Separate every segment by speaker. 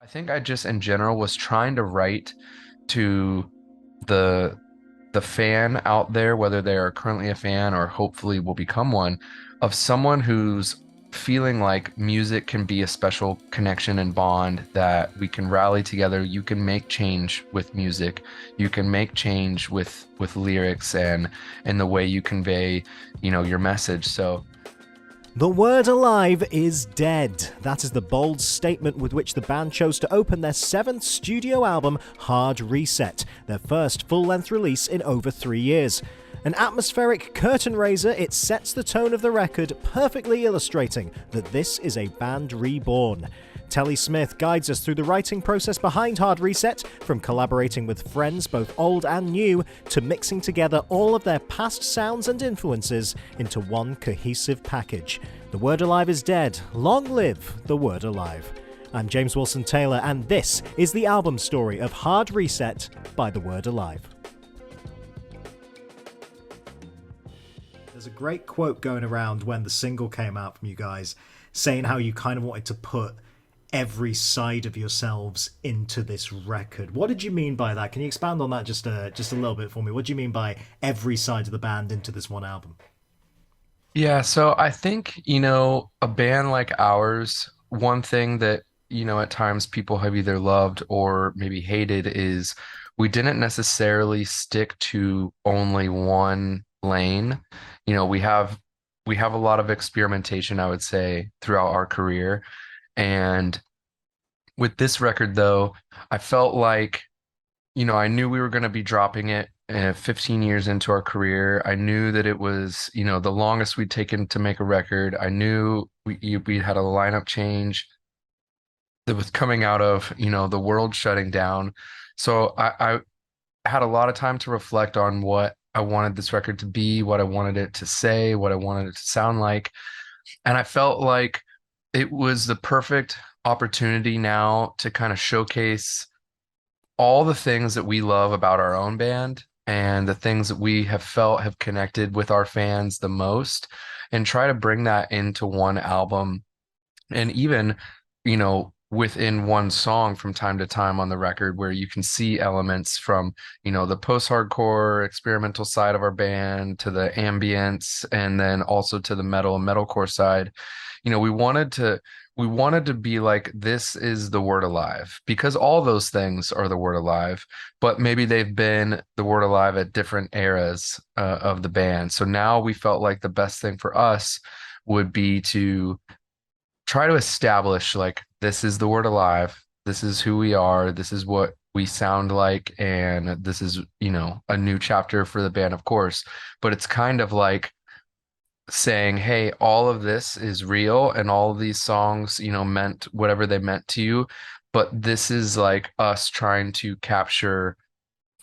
Speaker 1: I think I just in general was trying to write to the the fan out there, whether they are currently a fan or hopefully will become one, of someone who's feeling like music can be a special connection and bond that we can rally together. You can make change with music. You can make change with lyrics and the way you convey, your message. So
Speaker 2: The word alive is dead. That is the bold statement with which the band chose to open their seventh studio album, Hard Reset, their first full-length release in over 3 years. An atmospheric curtain raiser, it sets the tone of the record, perfectly illustrating that this is a band reborn. Telly Smith guides us through the writing process behind Hard Reset, from collaborating with friends both old and new, to mixing together all of their past sounds and influences into one cohesive package. The word alive is dead. Long live the word alive. I'm James Wilson Taylor, and this is the album story of Hard Reset by The Word Alive. There's a great quote going around when the single came out from you guys, saying how you kind of wanted to put every side of yourselves into this record. What did you mean by that? Can you expand on that just a little bit for me? What do you mean by every side of the band into this one album?
Speaker 1: yeah, so I think, a band like ours, one thing that, at times people have either loved or maybe hated is we didn't necessarily stick to only one lane. We have a lot of experimentation, I would say, throughout our career. And with this record, though, I felt like, I knew we were going to be dropping it 15 years into our career. I knew that it was, the longest we'd taken to make a record. I knew we had a lineup change that was coming out of, the world shutting down. So I had a lot of time to reflect on what I wanted this record to be, what I wanted it to say, what I wanted it to sound like. And I felt like it was the perfect opportunity now to kind of showcase all the things that we love about our own band and the things that we have felt have connected with our fans the most, and try to bring that into one album. And even, within one song from time to time on the record, where you can see elements from, the post-hardcore experimental side of our band to the ambience, and then also to the metalcore side. We wanted to be like, this is the word alive, because all those things are the word alive, but maybe they've been the word alive at different eras of the band. So now we felt like the best thing for us would be to try to establish, like, this is the word alive, this is who we are, this is what we sound like, and this is, a new chapter for the band, of course. But it's kind of like saying, hey, all of this is real, and all of these songs, meant whatever they meant to you, but this is like us trying to capture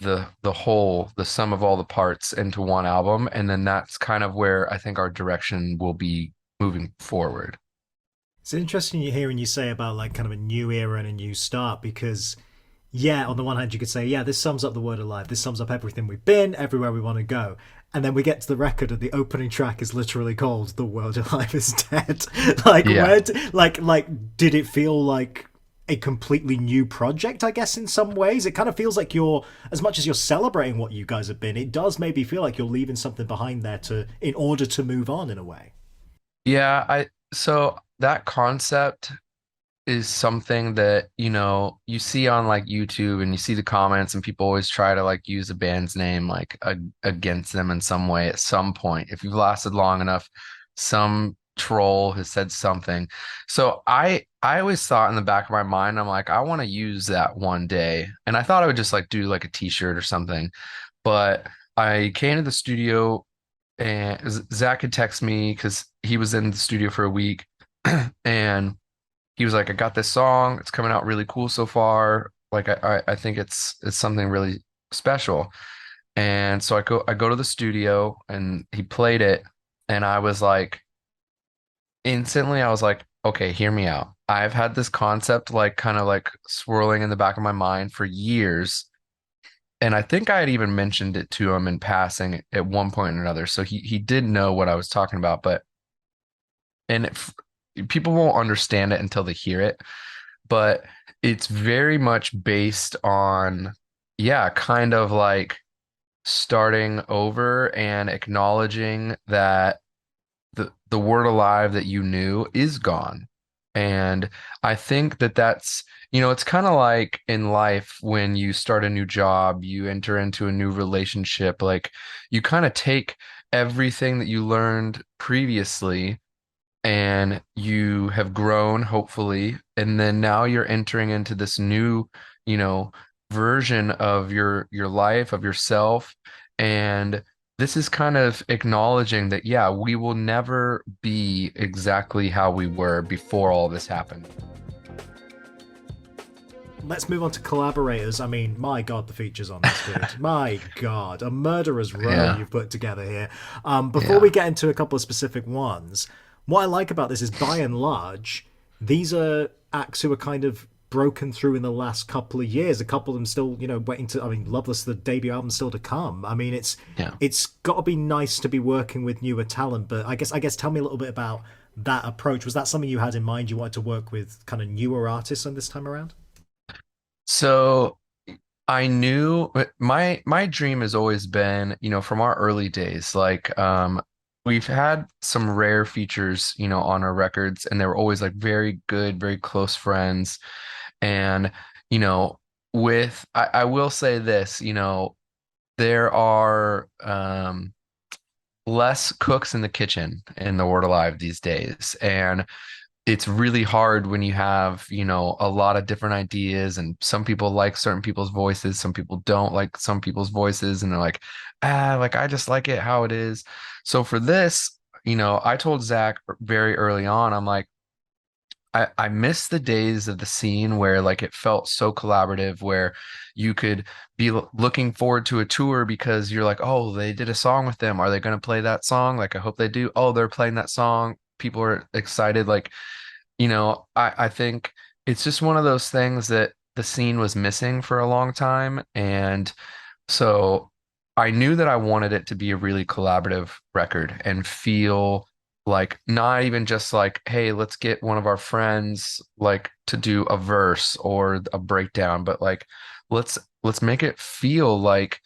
Speaker 1: the whole, the sum of all the parts into one album. And then that's kind of where I think our direction will be moving forward.
Speaker 2: It's interesting you hearing you say about like kind of a new era and a new start, because yeah, on the one hand you could say, yeah, this sums up the word alive, this sums up everything we've been, everywhere we want to go. And then we get to the record and the opening track is literally called The Word Alive is Dead. Like
Speaker 1: Yeah.
Speaker 2: like did it feel like a completely new project, I guess, in some ways? It kind of feels like you're, as much as you're celebrating what you guys have been, it does maybe feel like you're leaving something behind there to in order to move on in a way.
Speaker 1: Yeah, I so that concept is something that, you see on like YouTube, and you see the comments, and people always try to like use a band's name like against them in some way at some point. If you've lasted long enough, some troll has said something. So I always thought in the back of my mind, I'm like, I want to use that one day. And I thought I would just like do like a t-shirt or something. But I came to the studio, and Zach had texted me because he was in the studio for a week. And he was like, I got this song. It's coming out really cool so far. Like I think it's something really special. And so I go to the studio, and he played it, and I was like, okay, hear me out. I've had this concept like kind of like swirling in the back of my mind for years. And I think I had even mentioned it to him in passing at one point or another. So he did know what I was talking about, but and people won't understand it until they hear it. But it's very much based on, yeah, kind of like starting over and acknowledging that the word alive that you knew is gone. And I think that it's kind of like in life when you start a new job, you enter into a new relationship, like you kind of take everything that you learned previously and you have grown, hopefully, and then now you're entering into this new, you know, version of your life, of yourself, and this is kind of acknowledging that, yeah, we will never be exactly how we were before all this happened.
Speaker 2: Let's move on to collaborators. I mean, my god, the features on this dude. My god, a murderer's row
Speaker 1: Yeah,
Speaker 2: you've put together here. Before we
Speaker 1: yeah.
Speaker 2: get into a couple of specific ones, what I like about this is by and large, these are acts who are kind of broken through in the last couple of years. A couple of them still, waiting to. I mean, Loveless, the debut album, still to come. I mean,
Speaker 1: Yeah.
Speaker 2: it's got to be nice to be working with newer talent. But I guess, tell me a little bit about that approach. Was that something you had in mind? You wanted to work with kind of newer artists on this time around?
Speaker 1: So I knew my dream has always been, from our early days, like we've had some rare features, on our records, and they were always like very good, very close friends. And, you know, I will say this, there are less cooks in the kitchen in the Word Alive these days. And it's really hard when you have, a lot of different ideas, and some people like certain people's voices, some people don't like some people's voices, and they're like, like I just like it how it is. So for this, I told Zach very early on, I'm like, I miss the days of the scene where like it felt so collaborative, where you could be looking forward to a tour because you're like, oh, they did a song with them. Are they going to play that song? Like, I hope they do. Oh, they're playing that song. People are excited. Like, I think it's just one of those things that the scene was missing for a long time. And so I knew that I wanted it to be a really collaborative record and feel like not even just like, hey, let's get one of our friends like to do a verse or a breakdown, but like let's make it feel like,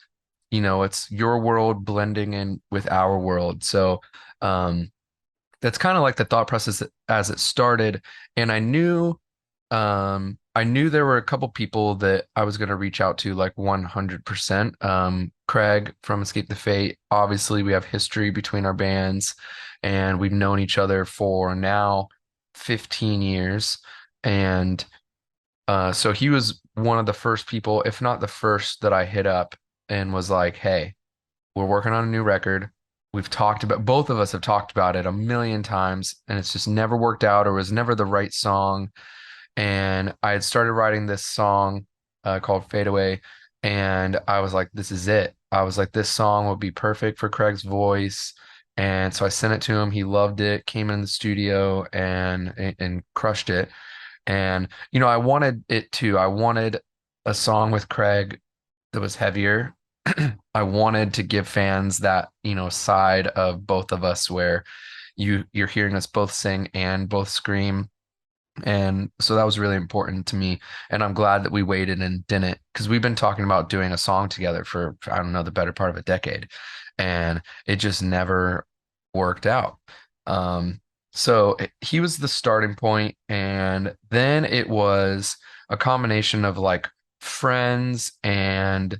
Speaker 1: it's your world blending in with our world. So that's kind of like the thought process as it started. And I knew there were a couple people that I was going to reach out to like 100%. Craig from Escape the Fate. Obviously, we have history between our bands, and we've known each other for now 15 years. And so he was one of the first people, if not the first, that I hit up and was like, hey, we're working on a new record. We've talked about, both of us have talked about it a million times, and it's just never worked out or was never the right song. And I had started writing this song called Fade Away, and I was like, this is it. I was like, this song would be perfect for Craig's voice. And so I sent it to him. He loved it, came in the studio and crushed it. And I wanted it to. I wanted a song with Craig that was heavier. I wanted to give fans that, side of both of us where you're hearing us both sing and both scream. And so that was really important to me. And I'm glad that we waited and didn't, because we've been talking about doing a song together for, I don't know, the better part of a decade. And it just never worked out. Um, he was the starting point, and then it was a combination of like friends and,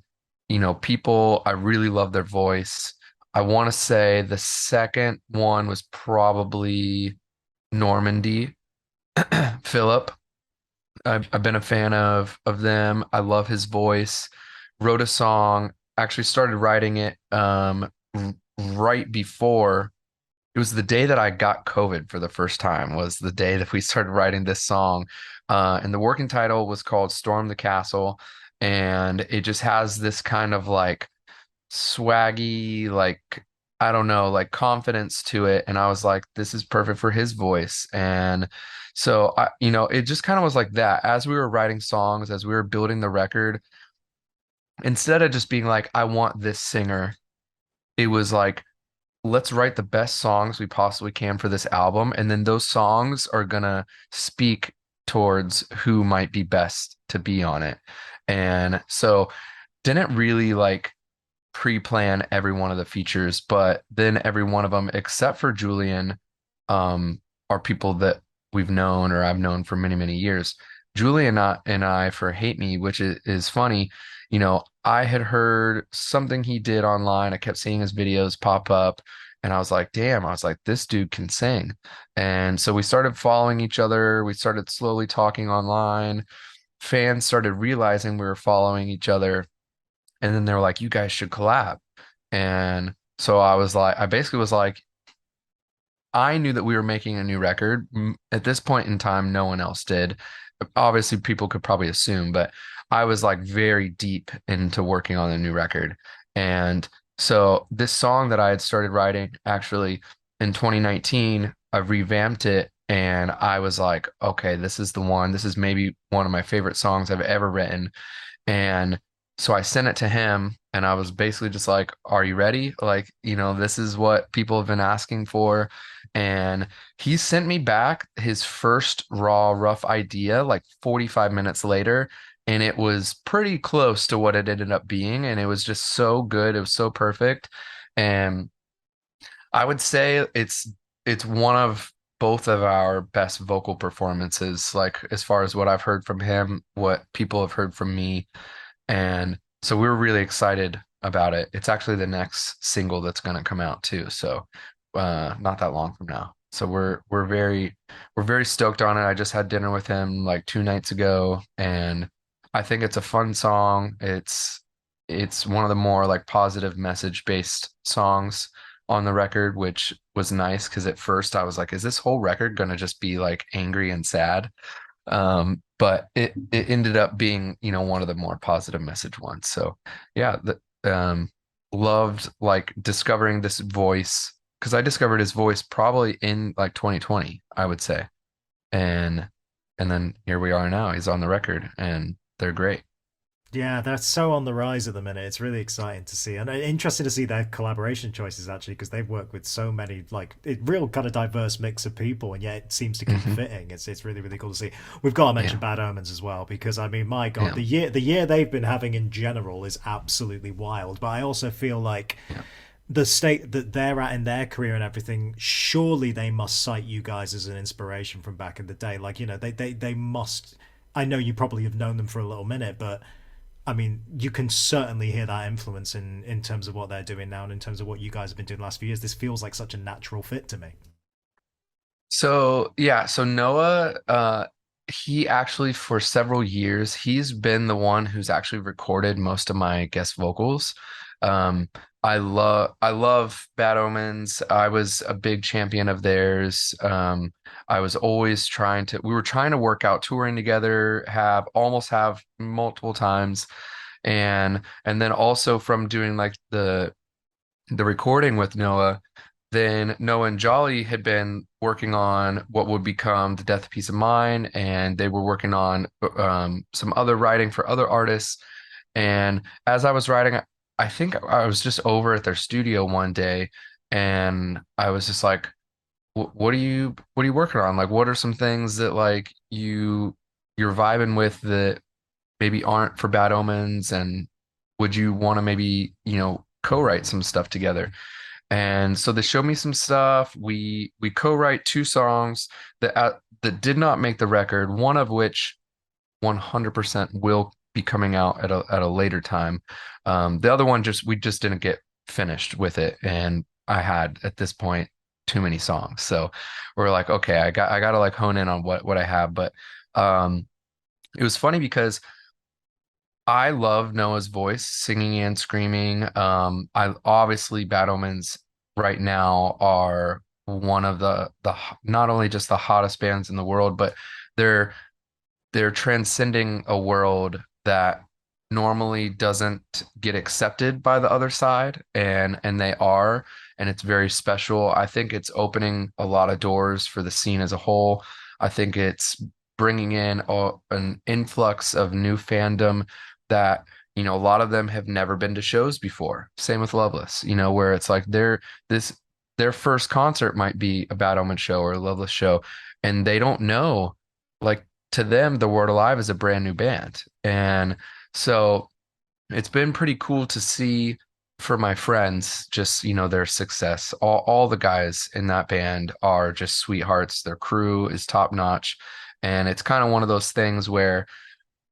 Speaker 1: people. I really love their voice. I want to say the second one was probably Normandie. Philip. I've been a fan of them. I love his voice. Wrote a song, actually started writing it right before, it was the day that I got COVID for the first time, was the day that we started writing this song. And the working title was called Storm the Castle. And it just has this kind of like swaggy, like, I don't know, like confidence to it. And I was like, this is perfect for his voice. And so it just kind of was like that. As we were writing songs, as we were building the record, instead of just being like, I want this singer, it was like, let's write the best songs we possibly can for this album. And then those songs are gonna speak towards who might be best to be on it. And so didn't really like pre-plan every one of the features, but then every one of them, except for Julian, are people that we've known or I've known for many, many years. Julian and I for Hate Me, which is funny, I had heard something he did online. I kept seeing his videos pop up, and I was like, damn, I was like, this dude can sing. And so we started following each other. We started slowly talking online. Fans started realizing we were following each other. And then they were like, you guys should collab. And so I basically was like, I knew that we were making a new record. At this point in time, no one else did. Obviously, people could probably assume, but I was like very deep into working on a new record. And so this song that I had started writing actually in 2019, I revamped it and I was like, okay, this is the one. This is maybe one of my favorite songs I've ever written. And so I sent it to him and I was basically just like, are you ready? Like, this is what people have been asking for. And he sent me back his first raw, rough idea like 45 minutes later. And it was pretty close to what it ended up being. And it was just so good. It was so perfect. And I would say it's one of both of our best vocal performances, like as far as what I've heard from him, what people have heard from me. And so we were really excited about it. It's actually the next single that's going to come out too. So not that long from now. So we're very stoked on it. I just had dinner with him like 2 nights ago, and I think it's a fun song. It's one of the more like positive message based songs on the record, which was nice because at first I was like, is this whole record gonna just be like angry and sad? But it ended up being, one of the more positive message ones. So yeah, loved like discovering this voice because I discovered his voice probably in like 2020, I would say. And and then here we are now. He's on the record and they're great.
Speaker 2: Yeah, they're so on the rise at the minute. It's really exciting to see, and interesting to see their collaboration choices actually, because they've worked with so many like real kind of diverse mix of people, and yet it seems to keep
Speaker 1: Hmm.
Speaker 2: fitting. It's really really cool to see. We've got to mention
Speaker 1: Yeah.
Speaker 2: Bad Omens as well, because I mean, my God,
Speaker 1: Yeah.
Speaker 2: the year they've been having in general is absolutely wild. But I also feel like
Speaker 1: Yeah.
Speaker 2: the state that they're at in their career and everything, surely they must cite you guys as an inspiration from back in the day. Like, they must. I know you probably have known them for a little minute, but I mean, you can certainly hear that influence in terms of what they're doing now and in terms of what you guys have been doing the last few years. This feels like such a natural fit to me.
Speaker 1: So yeah, so Noah, he actually for several years, he's been the one who's actually recorded most of my guest vocals. Um, I love Bad Omens. I was a big champion of theirs. I was always we were trying to work out touring together, have multiple times. And then also from doing like the recording with Noah, then Noah and Jolly had been working on what would become The Death of Peace of Mind, and they were working on some other writing for other artists. And as I was writing, I think I was just over at their studio one day, and I was just like, what are you working on? Like, what are some things that like you're vibing with that maybe aren't for Bad Omens, and would you want to maybe, co-write some stuff together? And so they showed me some stuff. We co-write 2 songs that did not make the record, one of which 100% will be coming out at a later time. The other one we just didn't get finished with it, and I had at this point too many songs. So we're like, okay, I got to like hone in on what I have. But um, it was funny because I love Noah's voice, singing and screaming. I obviously Bad Omens right now are one of not only just the hottest bands in the world, but they're they're transcending a world that normally doesn't get accepted by the other side, and they are, and it's very special. I think it's opening a lot of doors for the scene as a whole. I think it's bringing in an influx of new fandom that a lot of them have never been to shows before. Same with Loveless, where it's like this their first concert might be a Bad Omen show or a Loveless show, and they don't know like to them, The Word Alive is a brand new band. And so it's been pretty cool to see for my friends just, their success. All the guys in that band are just sweethearts. Their crew is top notch. And it's kind of one of those things where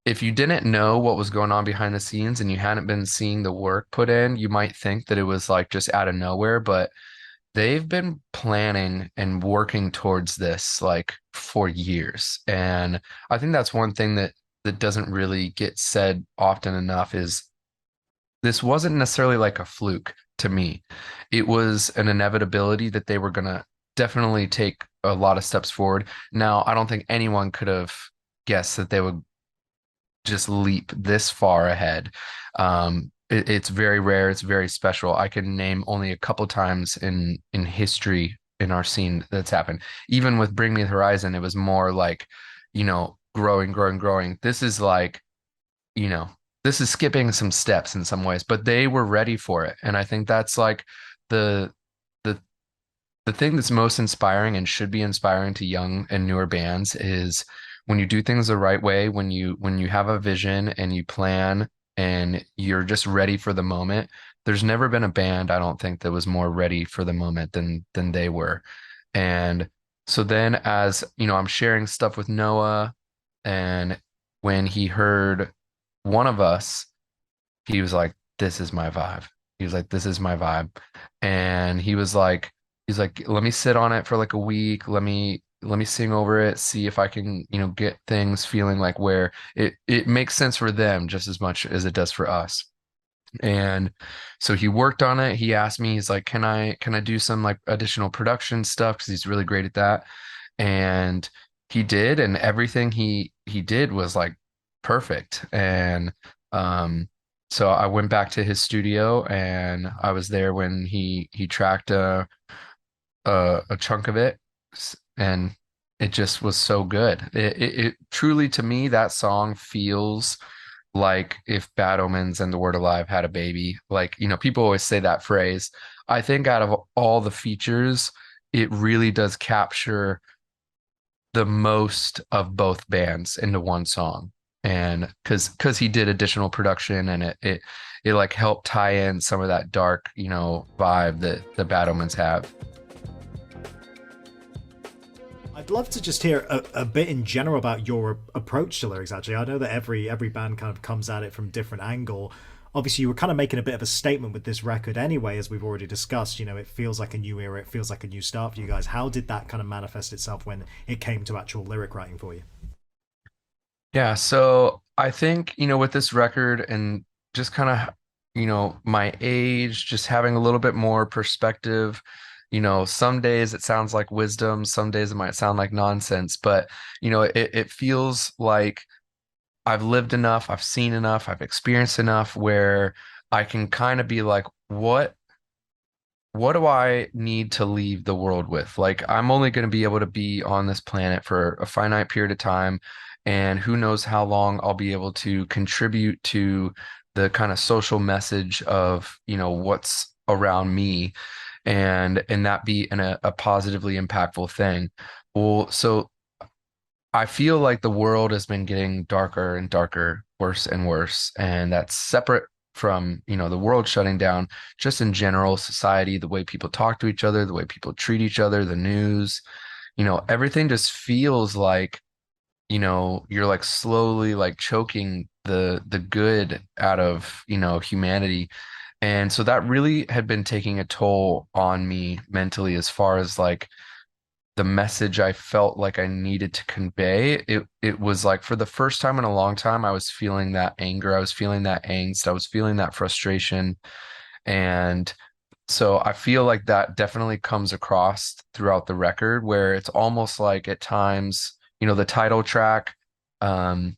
Speaker 1: if you didn't know what was going on behind the scenes and you hadn't been seeing the work put in, you might think that it was like just out of nowhere, but they've been planning and working towards this like for years. And I think that's one thing that doesn't really get said often enough is this wasn't necessarily like a fluke to me. It was an inevitability that they were going to definitely take a lot of steps forward. Now, I don't think anyone could have guessed that they would just leap this far ahead. It's very rare. It's very special. I can name only a couple times in history in our scene that's happened. Even with Bring Me the Horizon, it was more like, growing, growing, growing. This is like, you know, this is skipping some steps in some ways, but they were ready for it. And I think that's like the the the thing that's most inspiring and should be inspiring to young and newer bands is when you do things the right way, when you have a vision and you plan and you're just ready for the moment. There's never been a band, I don't think, that was more ready for the moment than they were. And so then as, I'm sharing stuff with Noah, and when he heard one of us, he was like, "This is my vibe." He was like, "This is my vibe," and he's like, "Let me sit on it for like a week. Let me sing over it, see if I can, get things feeling like where it makes sense for them just as much as it does for us." And so he worked on it. He asked me, he's like, "Can I do some like additional production stuff?" Because he's really great at that. And he did, and everything he did was like perfect. And um, so I went back to his studio, and I was there when he tracked a chunk of it, and it just was so good. It truly, to me, that song feels like if Bad Omens and The Word Alive had a baby. Like, people always say that phrase. I think out of all the features, it really does capture the most of both bands into one song. And because he did additional production, and it like helped tie in some of that dark, vibe that the Bad Omens have.
Speaker 2: I'd love to just hear a bit in general about your approach to lyrics. Actually, I know that every band kind of comes at it from a different angle. Obviously, you were kind of making a bit of a statement with this record anyway, as we've already discussed. It feels like a new era, it feels like a new start for you guys. How did that kind of manifest itself when it came to actual lyric writing for you?
Speaker 1: Yeah, so I think, with this record and just kind of, my age, just having a little bit more perspective, some days it sounds like wisdom, some days it might sound like nonsense, but, it feels like I've lived enough, I've seen enough, I've experienced enough where I can kind of be like, what do I need to leave the world with? Like, I'm only going to be able to be on this planet for a finite period of time, and who knows how long I'll be able to contribute to the kind of social message of, what's around me, and that be in a positively impactful thing. Well, so I feel like the world has been getting darker and darker, worse and worse, and that's separate from, the world shutting down, just in general society, the way people talk to each other, the way people treat each other, the news, everything just feels like, you're like slowly like choking the good out of, humanity. And so that really had been taking a toll on me mentally as far as like the message I felt like I needed to convey. It was like for the first time in a long time, I was feeling that anger, I was feeling that angst, I was feeling that frustration. And so I feel like that definitely comes across throughout the record, where it's almost like at times, the title track um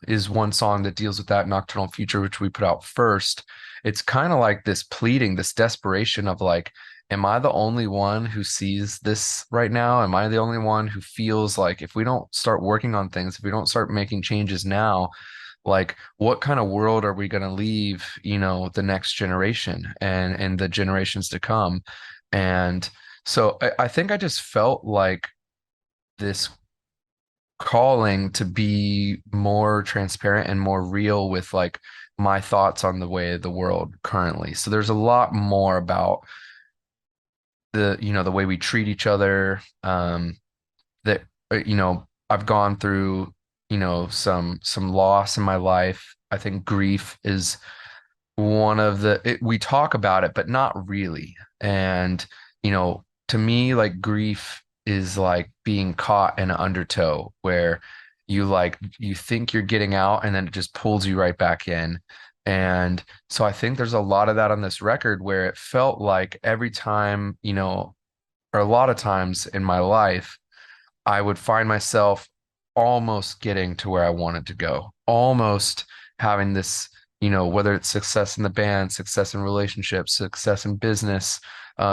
Speaker 1: is one song that deals with that, Nocturnal Future, which we put out first. It's kind of like this pleading, this desperation of like, am I the only one who sees this right now? Am I the only one who feels like if we don't start working on things, if we don't start making changes now, like what kind of world are we going to leave, the next generation and the generations to come? And so I think I just felt like this calling to be more transparent and more real with like my thoughts on the way of the world currently. So there's a lot more about the way we treat each other, that I've gone through, some loss in my life. I think grief is one of we talk about it, but not really. And, to me, like grief is like being caught in an undertow where you think you're getting out and then it just pulls you right back in. And so I think there's a lot of that on this record where it felt like every time, or a lot of times in my life, I would find myself almost getting to where I wanted to go, almost having this, whether it's success in the band, success in relationships, success in business,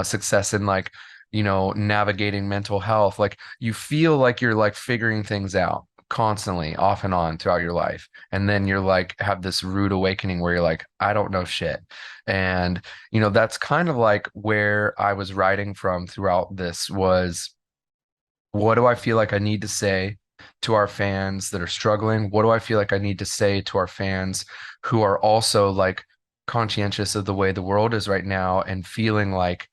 Speaker 1: success in like, navigating mental health. Like you feel like you're like figuring things out constantly off and on throughout your life. And then you're like, have this rude awakening where you're like, I don't know shit. And, that's kind of like where I was writing from throughout this was, what do I feel like I need to say to our fans that are struggling? What do I feel like I need to say to our fans who are also like conscientious of the way the world is right now and feeling like,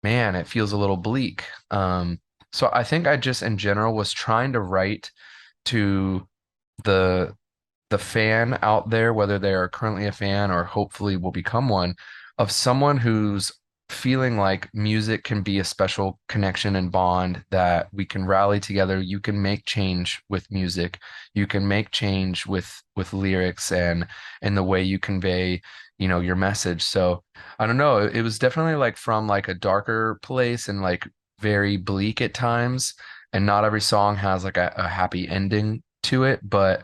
Speaker 1: man, it feels a little bleak. So I think I just in general was trying to write to the the fan out there, whether they are currently a fan or hopefully will become one, of someone who's feeling like music can be a special connection and bond that we can rally together. You can make change with music. You can make change with lyrics and the way you convey, your message. So I don't know. It was definitely like from like a darker place and like very bleak at times. And not every song has like a happy ending to it, but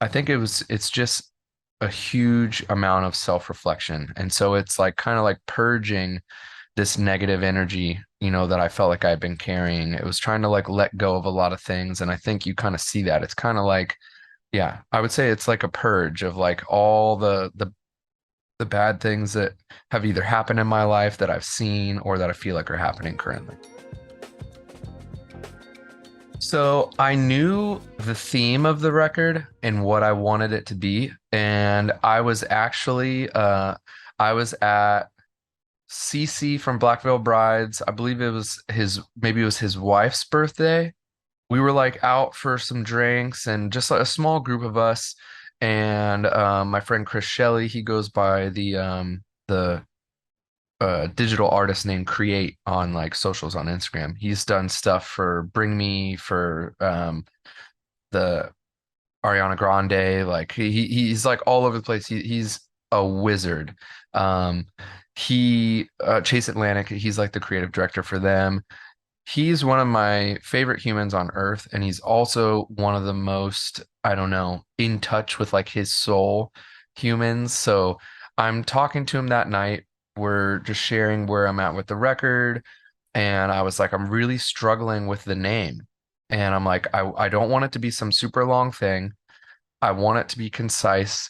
Speaker 1: I think it's just a huge amount of self-reflection. And so it's like kind of like purging this negative energy, that I felt like I'd been carrying. It was trying to like let go of a lot of things. And I think you kind of see that. It's kind of like, yeah, I would say it's like a purge of like all the bad things that have either happened in my life that I've seen or that I feel like are happening currently. So I knew the theme of the record and what I wanted it to be. And I was at CC from Black Veil Brides. I believe maybe it was his wife's birthday. We were like out for some drinks and just like a small group of us. And my friend Chris Shelley, he goes by the digital artist named Create on like socials on Instagram. He's done stuff for Bring Me, for the Ariana Grande. Like he's like all over the place. He's a wizard. Um, he Chase Atlantic. He's like the creative director for them. He's one of my favorite humans on earth, and he's also one of the most, I don't know, in touch with like his soul humans. So I'm talking to him that night. We're just sharing where I'm at with the record. And I was like, I'm really struggling with the name. And I'm like, I don't want it to be some super long thing. I want it to be concise,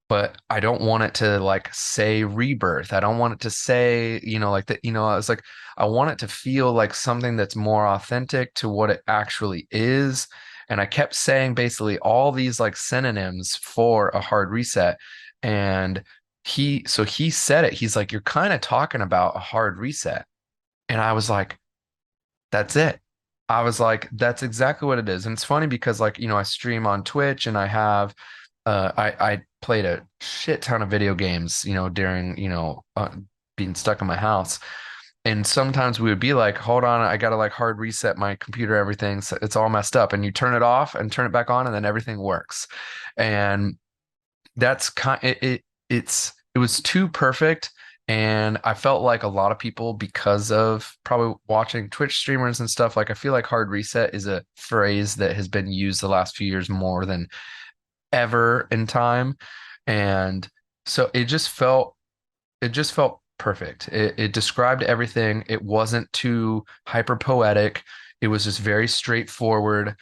Speaker 1: but I don't want it to like say rebirth. I don't want it to say, like that, I was like, I want it to feel like something that's more authentic to what it actually is. And I kept saying basically all these like synonyms for a hard reset. And he said it. He's like, you're kind of talking about a hard reset. And I was like, that's it. I was like, that's exactly what it is. And it's funny because like, I stream on Twitch and I played a shit ton of video games, during, being stuck in my house. And sometimes we would be like, hold on, I gotta like hard reset my computer, everything. So it's all messed up. And you turn it off and turn it back on, and then everything works. And that's kind it was too perfect. And I felt like a lot of people, because of probably watching Twitch streamers and stuff, like I feel like hard reset is a phrase that has been used the last few years more than ever in time. And so it just felt perfect. It described everything. It wasn't too hyper poetic. It was just very straightforward,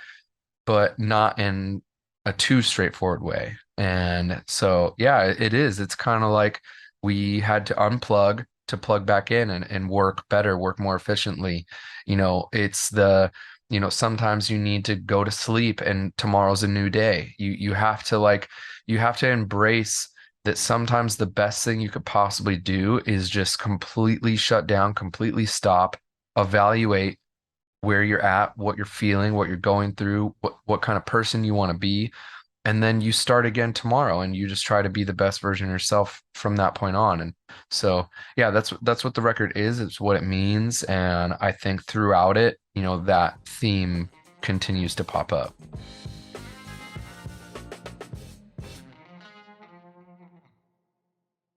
Speaker 1: but not in a too straightforward way. And so, yeah, it is. It's kind of like we had to unplug to plug back in and work better, work more efficiently. It's sometimes you need to go to sleep and tomorrow's a new day. You have to like you have to embrace that sometimes the best thing you could possibly do is just completely shut down, completely stop, evaluate where you're at, what you're feeling, what you're going through, what kind of person you want to be, and then you start again tomorrow and you just try to be the best version of yourself from that point on. And so yeah, that's what the record is. It's what it means. And I think throughout it, that theme continues to pop up.